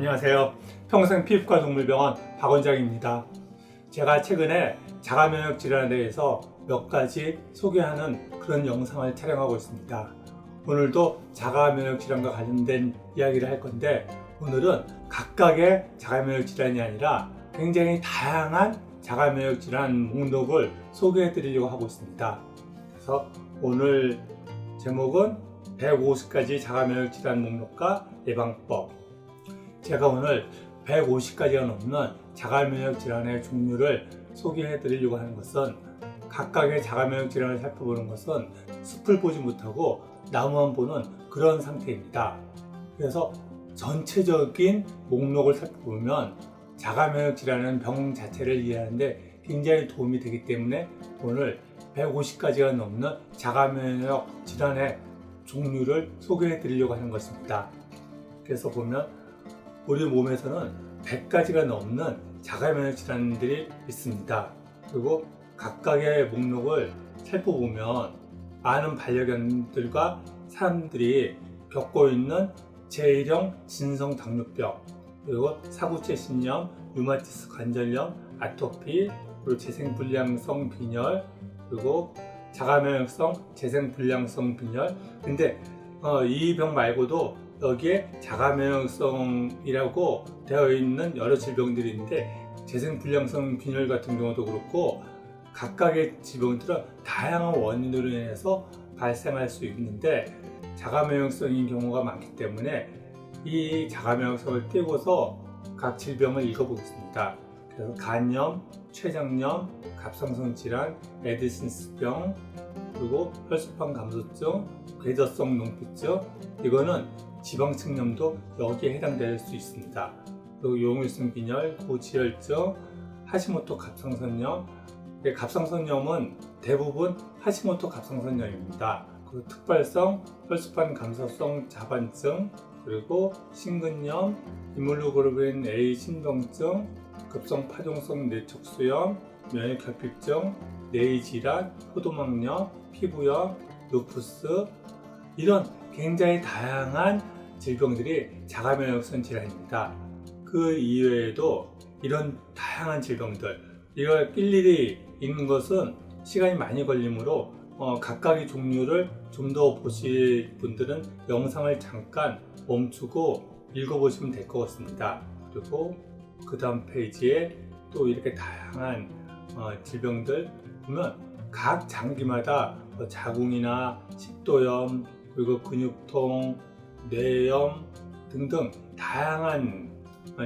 안녕하세요. 평생 피부과 동물병원 박원장입니다. 제가 최근에 자가면역 질환에 대해서 몇 가지 소개하는 그런 영상을 촬영하고 있습니다. 오늘도 자가면역 질환과 관련된 이야기를 할 건데, 오늘은 각각의 자가면역 질환이 아니라 굉장히 다양한 자가면역 질환 목록을 소개해 드리려고 하고 있습니다. 그래서 오늘 제목은 150가지 자가면역 질환 목록과 예방법. 제가 오늘 150가지가 넘는 자가면역 질환의 종류를 소개해 드리려고 하는 것은, 각각의 자가면역 질환을 살펴보는 것은 숲을 보지 못하고 나무만 보는 그런 상태입니다. 그래서 전체적인 목록을 살펴보면 자가면역 질환은 병 자체를 이해하는데 굉장히 도움이 되기 때문에 오늘 150가지가 넘는 자가면역 질환의 종류를 소개해 드리려고 하는 것입니다. 그래서 보면 우리 몸에서는 100가지가 넘는 자가면역 질환들이 있습니다. 그리고 각각의 목록을 살펴보면 많은 반려견들과 사람들이 겪고 있는 제1형 진성 당뇨병, 그리고 사구체 신염, 류마티스 관절염, 아토피, 그리고 재생불량성 빈혈, 그리고 자가면역성 재생불량성 빈혈. 근데 이 병 말고도 여기에 자가면역성이라고 되어 있는 여러 질병들이 있는데, 재생불량성 빈혈 같은 경우도 그렇고 각각의 질병들은 다양한 원인으로 인해서 발생할 수 있는데 자가면역성인 경우가 많기 때문에 이 자가면역성을 떼고서 각 질병을 읽어보겠습니다. 그래서 간염, 췌장염, 갑상선 질환, 에디슨스병, 그리고 혈소판 감소증, 궤저성 농피증, 이거는 지방층염도 여기에 해당될 수 있습니다. 그리고 용유성 빈혈, 고지혈증, 하시모토 갑상선염. 갑상선염은 대부분 하시모토 갑상선염입니다. 그리고 특발성 혈소판 감소성 자반증, 그리고 심근염, 이물로글로빈 A 신병증, 급성 파종성 뇌척수염, 면역결핍증, 뇌질환, 포도막염, 피부염, 루푸스, 이런 굉장히 다양한 질병들이 자가면역성 질환입니다. 그 이외에도 이런 다양한 질병들, 이걸 일일이 읽는 것은 시간이 많이 걸리므로 각각의 종류를 좀 더 보실 분들은 영상을 잠깐 멈추고 읽어보시면 될 것 같습니다. 그리고 그 다음 페이지에 또 이렇게 다양한 질병들 보면 각 장기마다 자궁이나 식도염, 그리고 근육통, 뇌염 등등 다양한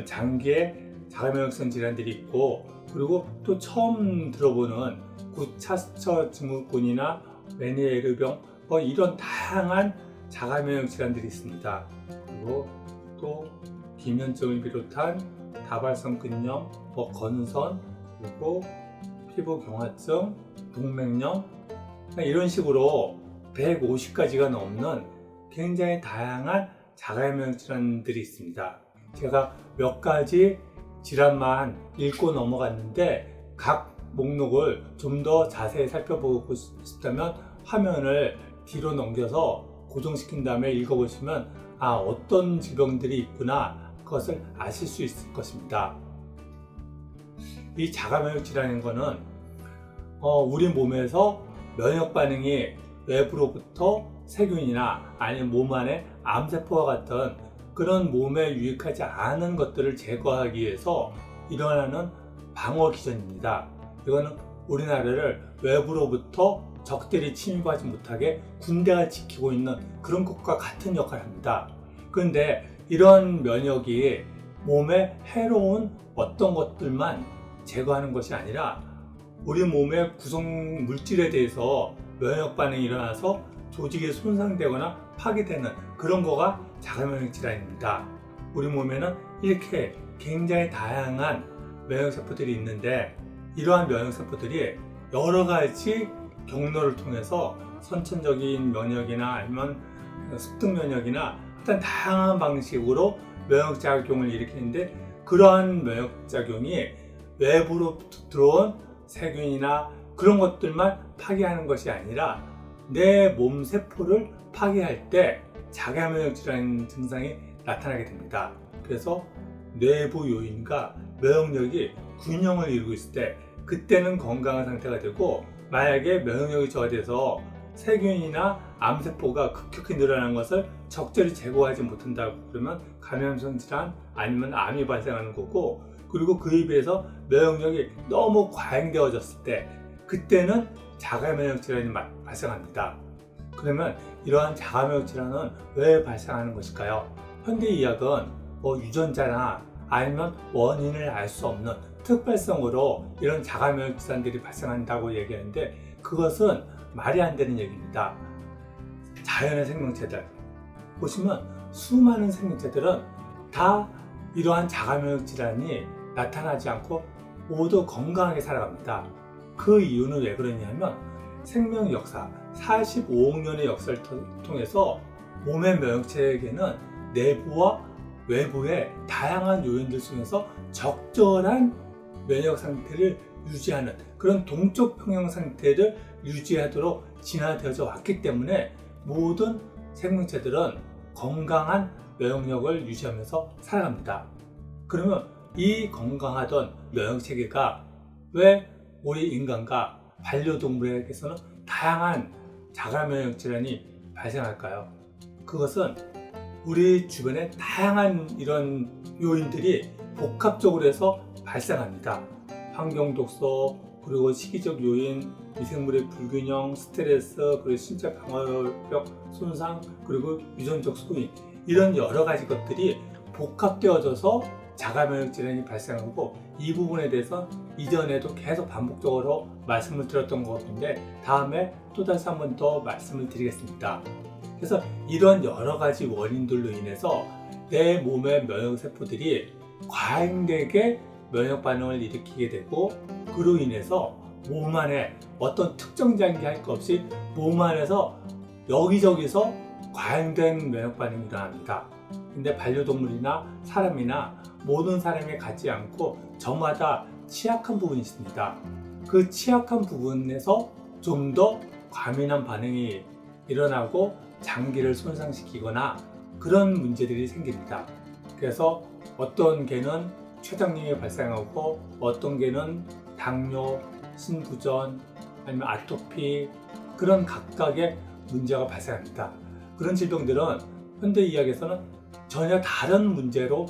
장기의 자가면역성 질환들이 있고, 그리고 또 처음 들어보는 구차스처 증후군이나 메니에르병, 이런 다양한 자가면역 질환들이 있습니다. 그리고 또 기면증을 비롯한 다발성 근염, 건선, 그리고 피부 경화증, 동맥염, 이런 식으로 150가지가 넘는 굉장히 다양한 자가면역 질환들이 있습니다. 제가 몇 가지 질환만 읽고 넘어갔는데, 각 목록을 좀 더 자세히 살펴보고 싶다면 화면을 뒤로 넘겨서 고정시킨 다음에 읽어보시면 어떤 질병들이 있구나, 그것을 아실 수 있을 것입니다. 이 자가면역 질환인 거는 우리 몸에서 면역 반응이 외부로부터 세균이나 아니면 몸 안에 암세포와 같은 그런 몸에 유익하지 않은 것들을 제거하기 위해서 일어나는 방어 기전입니다. 이거는 우리나라를 외부로부터 적들이 침입하지 못하게 군대가 지키고 있는 그런 것과 같은 역할을 합니다. 그런데 이런 면역이 몸에 해로운 어떤 것들만 제거하는 것이 아니라 우리 몸의 구성 물질에 대해서 면역 반응이 일어나서 조직이 손상되거나 파괴되는 그런 거가 자가면역 질환입니다. 우리 몸에는 이렇게 굉장히 다양한 면역세포들이 있는데, 이러한 면역세포들이 여러 가지 경로를 통해서 선천적인 면역이나 아니면 습득 면역이나 일단 다양한 방식으로 면역작용을 일으키는데, 그러한 면역작용이 외부로 들어온 세균이나 그런 것들만 파괴하는 것이 아니라 내 몸 세포를 파괴할 때 자가면역 질환 증상이 나타나게 됩니다. 그래서 내부 요인과 면역력이 균형을 이루고 있을 때 그때는 건강한 상태가 되고, 만약에 면역력이 저하돼서 세균이나 암세포가 급격히 늘어나는 것을 적절히 제거하지 못한다고 그러면 감염성 질환 아니면 암이 발생하는 거고, 그리고 그에 비해서 면역력이 너무 과잉되어졌을 때 그때는 자가면역 질환이 발생합니다. 그러면 이러한 자가면역 질환은 왜 발생하는 것일까요? 현대의학은 유전자나 아니면 원인을 알 수 없는 특발성으로 이런 자가면역 질환들이 발생한다고 얘기하는데, 그것은 말이 안 되는 얘기입니다. 자연의 생명체들 보시면 수많은 생명체들은 다 이러한 자가면역 질환이 나타나지 않고 모두 건강하게 살아갑니다. 그 이유는 왜 그러냐면, 생명 역사 45억 년의 역사를 통해서 몸의 면역체계는 내부와 외부의 다양한 요인들 속에서 적절한 면역 상태를 유지하는 그런 동적 평형 상태를 유지하도록 진화되어져 왔기 때문에 모든 생명체들은 건강한 면역력을 유지하면서 살아갑니다. 그러면 이 건강하던 면역체계가 왜 우리 인간과 반려동물에게서는 다양한 자가면역 질환이 발생할까요? 그것은 우리 주변에 다양한 이런 요인들이 복합적으로 해서 발생합니다. 환경 독소, 그리고 시기적 요인, 미생물의 불균형, 스트레스, 그리고 신체 방어력 손상, 그리고 유전적 소인, 이런 여러 가지 것들이 복합되어져서 자가면역 질환이 발생하고, 이 부분에 대해서 이전에도 계속 반복적으로 말씀을 드렸던 것 같은데 다음에 또다시 한 번 더 말씀을 드리겠습니다. 그래서 이런 여러 가지 원인들로 인해서 내 몸의 면역세포들이 과잉되게 면역 반응을 일으키게 되고, 그로 인해서 몸 안에 어떤 특정 장기 할 것 없이 몸 안에서 여기저기서 과잉된 면역 반응이 일어납니다. 근데 반려동물이나 사람이나 모든 사람이 같지 않고 저마다 취약한 부분이 있습니다. 그 취약한 부분에서 좀 더 과민한 반응이 일어나고 장기를 손상시키거나 그런 문제들이 생깁니다. 그래서 어떤 개는 췌장염이 발생하고, 어떤 개는 당뇨, 신부전, 아니면 아토피, 그런 각각의 문제가 발생합니다. 그런 질병들은 현대의학에서는 전혀 다른 문제로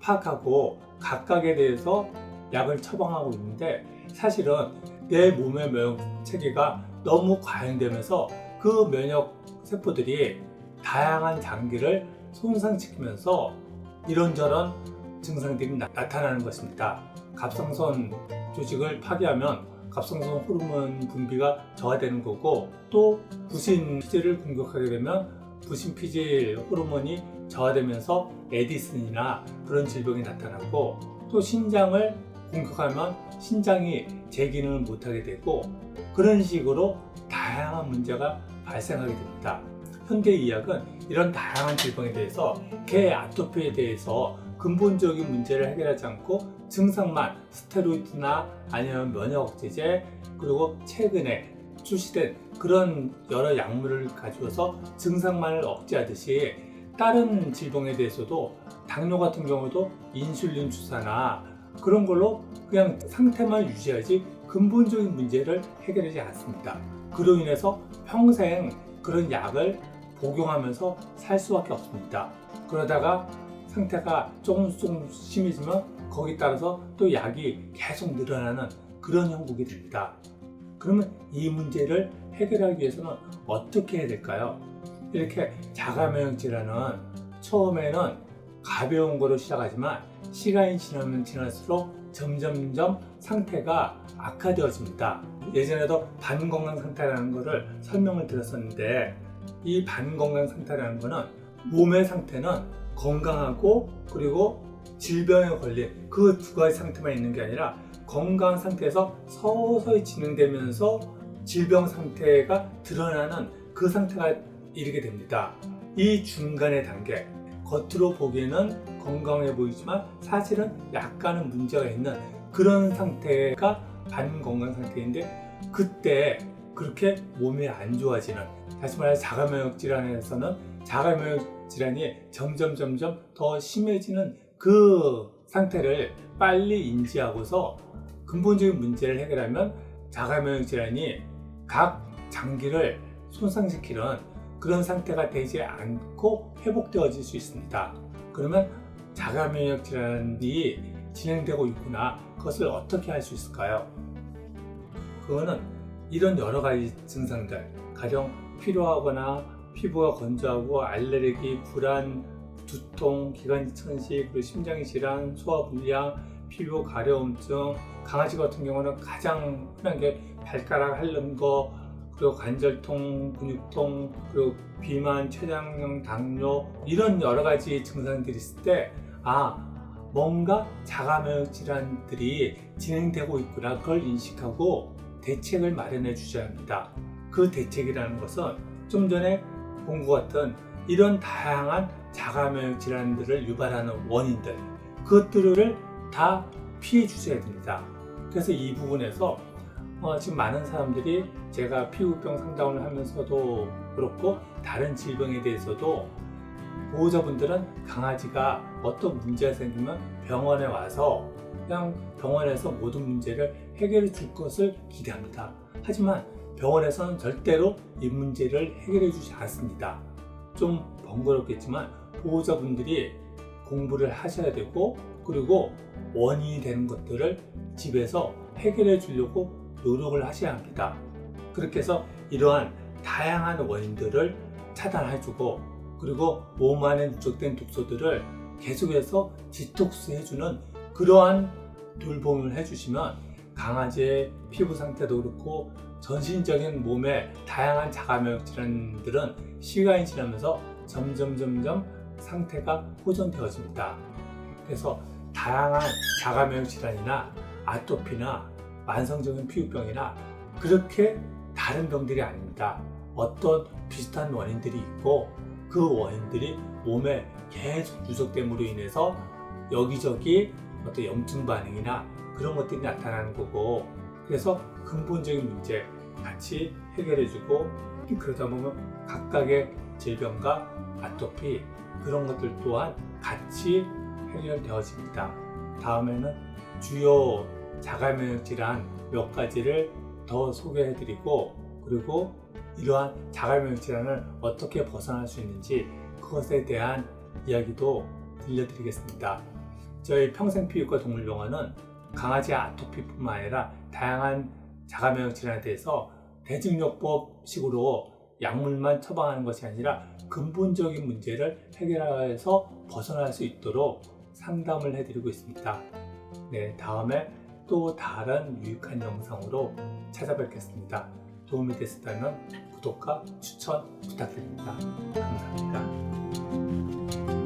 파악하고 각각에 대해서 약을 처방하고 있는데, 사실은 내 몸의 면역 체계가 너무 과잉되면서 그 면역 세포들이 다양한 장기를 손상시키면서 이런저런 증상들이 나타나는 것입니다. 갑상선 조직을 파괴하면 갑상선 호르몬 분비가 저하되는 거고, 또 부신 피질을 공격하게 되면 부신 피질 호르몬이 저하되면서 에디슨이나 그런 질병이 나타나고, 또 신장을 공격하면 신장이 제 기능을 못하게 되고, 그런 식으로 다양한 문제가 발생하게 됩니다. 현대의학은 이런 다양한 질병에 대해서 개 아토피에 대해서 근본적인 문제를 해결하지 않고 증상만 스테로이드나 아니면 면역 억제제, 그리고 최근에 출시된 그런 여러 약물을 가지고서 증상만을 억제하듯이 다른 질병에 대해서도 당뇨 같은 경우도 인슐린 주사나 그런 걸로 그냥 상태만 유지하지 근본적인 문제를 해결하지 않습니다. 그로 인해서 평생 그런 약을 복용하면서 살 수밖에 없습니다. 그러다가 상태가 조금 심해지면 거기에 따라서 또 약이 계속 늘어나는 그런 형국이 됩니다. 그러면 이 문제를 해결하기 위해서는 어떻게 해야 될까요? 이렇게 자가면역 질환은 처음에는 가벼운 거로 시작하지만 시간이 지나면 지날수록 점점점 상태가 악화되어집니다. 예전에도 반건강 상태라는 것을 설명을 드렸었는데, 이 반건강 상태라는 것은 몸의 상태는 건강하고 그리고 질병에 걸린 그 두 가지 상태만 있는 게 아니라 건강 상태에서 서서히 진행되면서 질병 상태가 드러나는 그 상태가 이르게 됩니다. 이 중간의 단계, 겉으로 보기에는 건강해 보이지만 사실은 약간은 문제가 있는 그런 상태가 반건강 상태인데, 그때 그렇게 몸이 안 좋아지는, 다시 말해서 자가면역 질환에서는 자가면역 질환이 점점 더 심해지는 그 상태를 빨리 인지하고서 근본적인 문제를 해결하면 자가면역 질환이 각 장기를 손상시키는 그런 상태가 되지 않고 회복되어질 수 있습니다. 그러면 자가면역 질환이 진행되고 있구나, 그것을 어떻게 할 수 있을까요? 그거는 이런 여러 가지 증상들, 가령 피로하거나 피부가 건조하고 알레르기, 불안, 두통, 기관지 천식, 그리고 심장 질환, 소화불량, 피부 가려움증, 강아지 같은 경우는 가장 흔한 게 발가락 핥는 거, 그리고 관절통, 근육통, 그리고 비만, 췌장염, 당뇨, 이런 여러 가지 증상들이 있을 때 뭔가 자가면역 질환들이 진행되고 있구나, 그걸 인식하고 대책을 마련해 주셔야 합니다. 그 대책이라는 것은 좀 전에 본 것 같은 이런 다양한 자가면역 질환들을 유발하는 원인들, 그것들을 다 피해 주셔야 됩니다. 그래서 이 부분에서 지금 많은 사람들이 제가 피부병 상담을 하면서도 그렇고 다른 질병에 대해서도 보호자분들은 강아지가 어떤 문제가 생기면 병원에 와서 그냥 병원에서 모든 문제를 해결해 줄 것을 기대합니다. 하지만 병원에서는 절대로 이 문제를 해결해 주지 않습니다. 좀 번거롭겠지만 보호자분들이 공부를 하셔야 되고, 그리고 원인이 되는 것들을 집에서 해결해 주려고 노력을 하셔야 합니다. 그렇게 해서 이러한 다양한 원인들을 차단해주고, 그리고 몸 안에 누적된 독소들을 계속해서 디톡스 해주는 그러한 돌봄을 해주시면 강아지의 피부 상태도 그렇고 전신적인 몸의 다양한 자가면역 질환들은 시간이 지나면서 점점 상태가 호전되어집니다. 그래서 다양한 자가면역 질환이나 아토피나 만성적인 피부병이나 그렇게 다른 병들이 아닙니다. 어떤 비슷한 원인들이 있고, 그 원인들이 몸에 계속 누적됨으로 인해서 여기저기 어떤 염증 반응이나 그런 것들이 나타나는 거고, 그래서 근본적인 문제 같이 해결해주고, 그러다 보면 각각의 질병과 아토피, 그런 것들 또한 같이 해결되어집니다. 다음에는 주요 자가면역 질환 몇 가지를 더 소개해드리고, 그리고 이러한 자가면역 질환을 어떻게 벗어날 수 있는지 그것에 대한 이야기도 들려드리겠습니다. 저희 평생피부과 동물병원은 강아지 아토피뿐만 아니라 다양한 자가면역 질환에 대해서 대증요법식으로 약물만 처방하는 것이 아니라 근본적인 문제를 해결해서 벗어날 수 있도록 상담을 해드리고 있습니다. 네, 다음에 또 다른 유익한 영상으로 찾아뵙겠습니다. 도움이 됐다면 구독과 추천 부탁드립니다. 감사합니다.